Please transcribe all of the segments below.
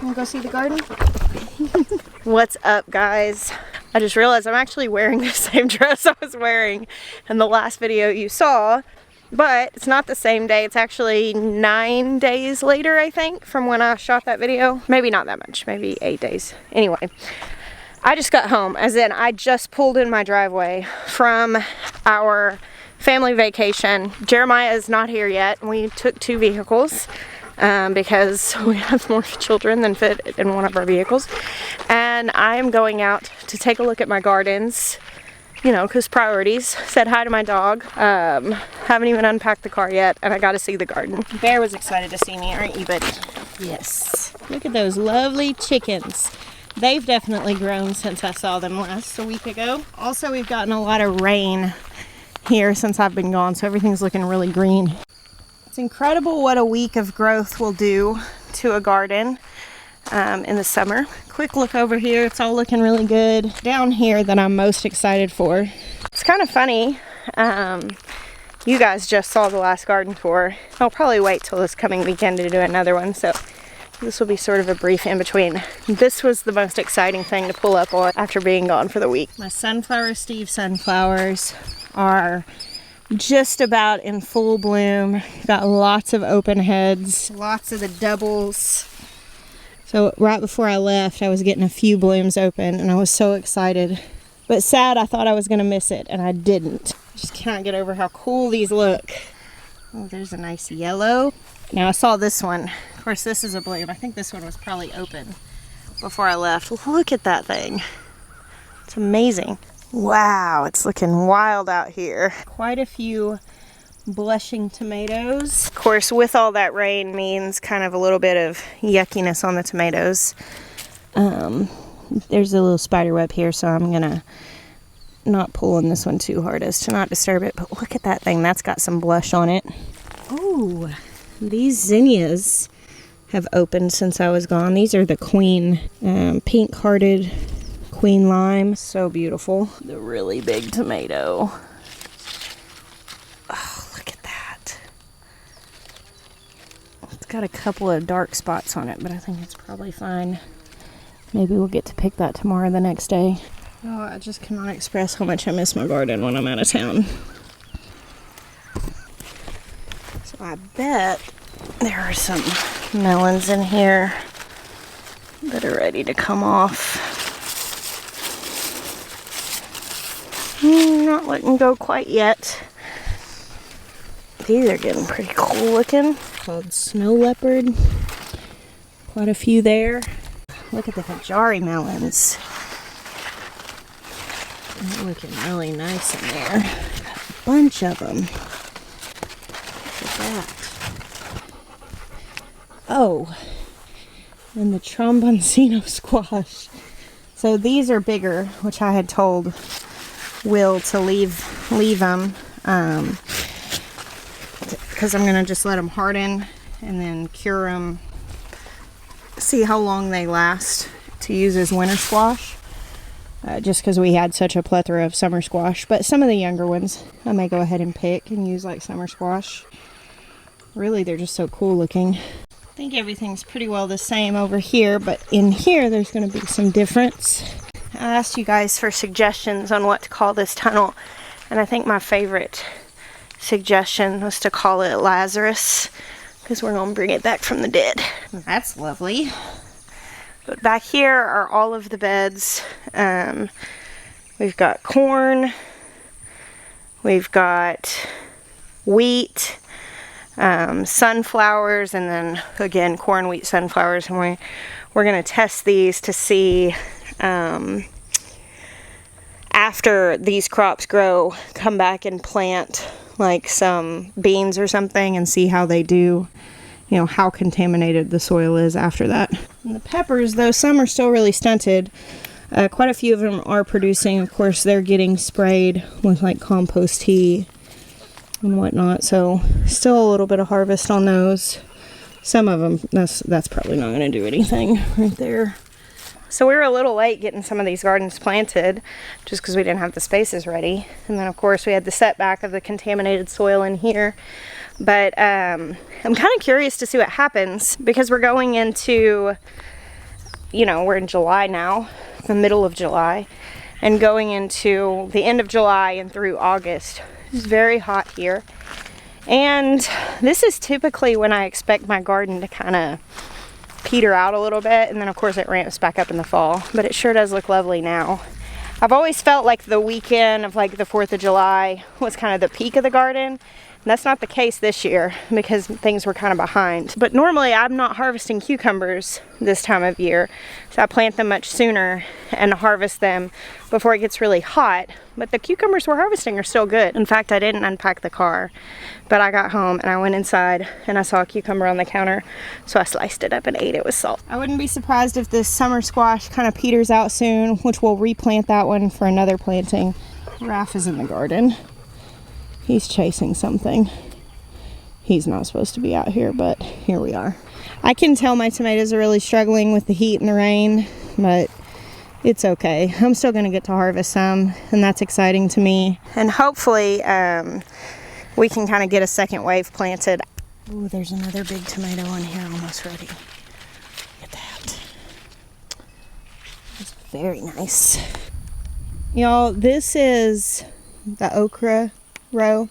Wanna go see the garden? What's up, guys? I just realized I'm actually wearing the same dress I was wearing in the last video you saw, but it's not the same day. It's actually 9 days later, I think, from when I shot that video. Maybe not that much, maybe 8 days. Anyway, I just got home, as in I just pulled in my driveway from our family vacation. Jeremiah is not here yet. We took 2 vehicles because we have more children than fit in one of our vehicles. And I'm going out to take a look at my gardens, you know, because priorities. Said hi to my dog. Haven't even unpacked the car yet, and I got to see the garden. Bear was excited to see me, aren't you, buddy? Yes. Look at those lovely chickens. They've definitely grown since I saw them last a week ago. Also, we've gotten a lot of rain here since I've been gone, so everything's looking really green. It's incredible what a week of growth will do to a garden in the summer. Quick look over here, it's all looking really good. Down here that I'm most excited for. It's kind of funny, you guys just saw the last garden tour. I'll probably wait till this coming weekend to do another one, so this will be sort of a brief in between. This was the most exciting thing to pull up on after being gone for the week. My Sunflower Steve sunflowers are just about in full bloom. Got lots of open heads, lots of the doubles. So right before I left, I was getting a few blooms open and I was so excited. But sad, I thought I was gonna miss it and I didn't. Just can't get over how cool these look. Oh, there's a nice yellow. Now I saw this one. Of course, this is a bloom. I think this one was probably open before I left. Look at that thing. It's amazing. Wow, it's looking wild out here. Quite a few blushing tomatoes. Of course, with all that rain means kind of a little bit of yuckiness on the tomatoes. There's a little spider web here, so I'm gonna not pull on this one too hard as to not disturb it. But look at that thing, that's got some blush on it. Oh, these zinnias have opened since I was gone. These are the queen pink-hearted queen lime. So beautiful. The really big tomato. Oh, look at that. It's got a couple of dark spots on it, but I think it's probably fine. Maybe we'll get to pick that tomorrow or the next day. Oh, I just cannot express how much I miss my garden when I'm out of town. So I bet there are some melons in here that are ready to come off. Not letting go quite yet. These are getting pretty cool looking. Called snow leopard. Quite a few there. Look at the Hajari melons. They're looking really nice in there. Got a bunch of them. Look at that. Oh, and the tromboncino squash. So these are bigger, which I had told Will to leave them because I'm gonna just let them harden and then cure them, see how long they last to use as winter squash, just because we had such a plethora of summer squash. But some of the younger ones I may go ahead and pick and use like summer squash. Really, they're just so cool looking. I think everything's pretty well the same over here, but in here there's going to be some difference. I asked you guys for suggestions on what to call this tunnel, and I think my favorite suggestion was to call it Lazarus, because we're going to bring it back from the dead. That's lovely. But back here are all of the beds. We've got corn, we've got wheat, sunflowers, and then again corn, wheat, sunflowers, and we're going to test these to see after these crops grow, come back and plant like some beans or something and see how they do, you know, how contaminated the soil is after that. And the peppers, though some are still really stunted, quite a few of them are producing. Of course, they're getting sprayed with like compost tea and whatnot, so still a little bit of harvest on those. Some of them, that's probably not going to do anything right there. So we were a little late getting some of these gardens planted just because we didn't have the spaces ready. And then of course we had the setback of the contaminated soil in here. But I'm kind of curious to see what happens because we're going into you know, we're in July now, the middle of July, and going into the end of July and through August. It's very hot here. And this is typically when I expect my garden to kind of peter out a little bit, and then of course it ramps back up in the fall, but it sure does look lovely now. I've always felt like the weekend of like the 4th of July was kind of the peak of the garden. And that's not the case this year because things were kind of behind. But normally I'm not harvesting cucumbers this time of year. So I plant them much sooner and harvest them before it gets really hot. But the cucumbers we're harvesting are still good. In fact, I didn't unpack the car, but I got home and I went inside and I saw a cucumber on the counter. So I sliced it up and ate it with salt. I wouldn't be surprised if this summer squash kind of peters out soon, which we'll replant that one for another planting. Raph is in the garden. He's chasing something. He's not supposed to be out here, but here we are. I can tell my tomatoes are really struggling with the heat and the rain, but it's okay. I'm still gonna get to harvest some, and that's exciting to me. And hopefully we can kind of get a second wave planted. Oh, there's another big tomato on here almost ready. Look at that. It's very nice. Y'all, this is the okra row,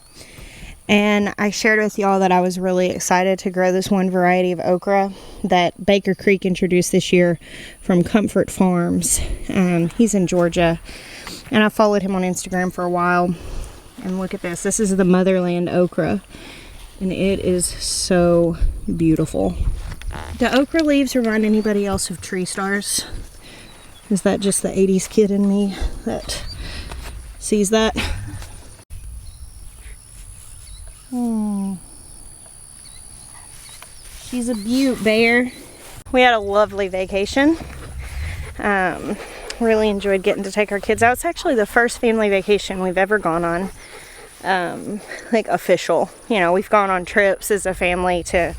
and I shared with y'all that I was really excited to grow this one variety of okra that Baker Creek introduced this year from Comfort Farms. He's in Georgia, and I followed him on Instagram for a while. And look at this. This is the Motherland okra, and it is so beautiful. Do okra leaves remind anybody else of tree stars? Is that just the 80s kid in me that sees that? She's a beaut, Bear. We had a lovely vacation. Really enjoyed getting to take our kids out. It's actually the first family vacation we've ever gone on, like official. You know, we've gone on trips as a family to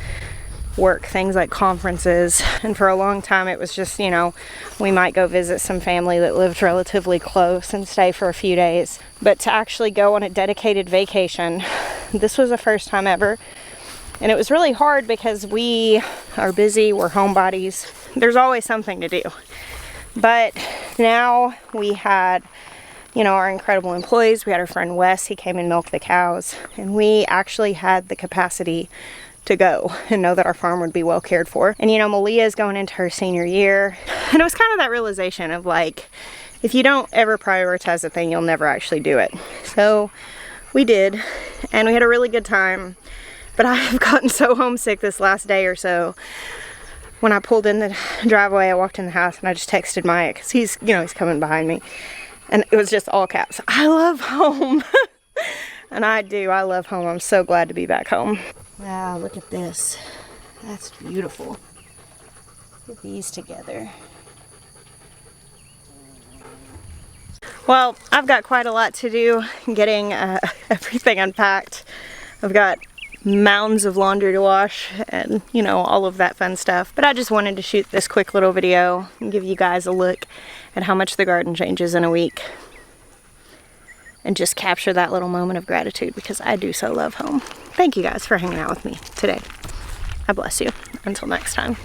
work things like conferences, and for a long time it was just, you know, we might go visit some family that lived relatively close and stay for a few days. But to actually go on a dedicated vacation, this was the first time ever. And it was really hard because we are busy, we're homebodies. There's always something to do. But now we had, you know, our incredible employees. We had our friend Wes, he came and milked the cows. And we actually had the capacity to go and know that our farm would be well cared for. And you know, Malia is going into her senior year. And it was kind of that realization of like, if you don't ever prioritize a thing, you'll never actually do it. So we did, and we had a really good time. But I have gotten so homesick this last day or so. When I pulled in the driveway, I walked in the house and I just texted Maya because he's, you know, he's coming behind me. And it was just all caps. I love home. And I do. I love home. I'm so glad to be back home. Wow, look at this. That's beautiful. Put these together. Well, I've got quite a lot to do getting everything unpacked. I've got mounds of laundry to wash and, you know, all of that fun stuff. But I just wanted to shoot this quick little video and give you guys a look at how much the garden changes in a week. And just capture that little moment of gratitude because I do so love home. Thank you guys for hanging out with me today. I bless you. Until next time.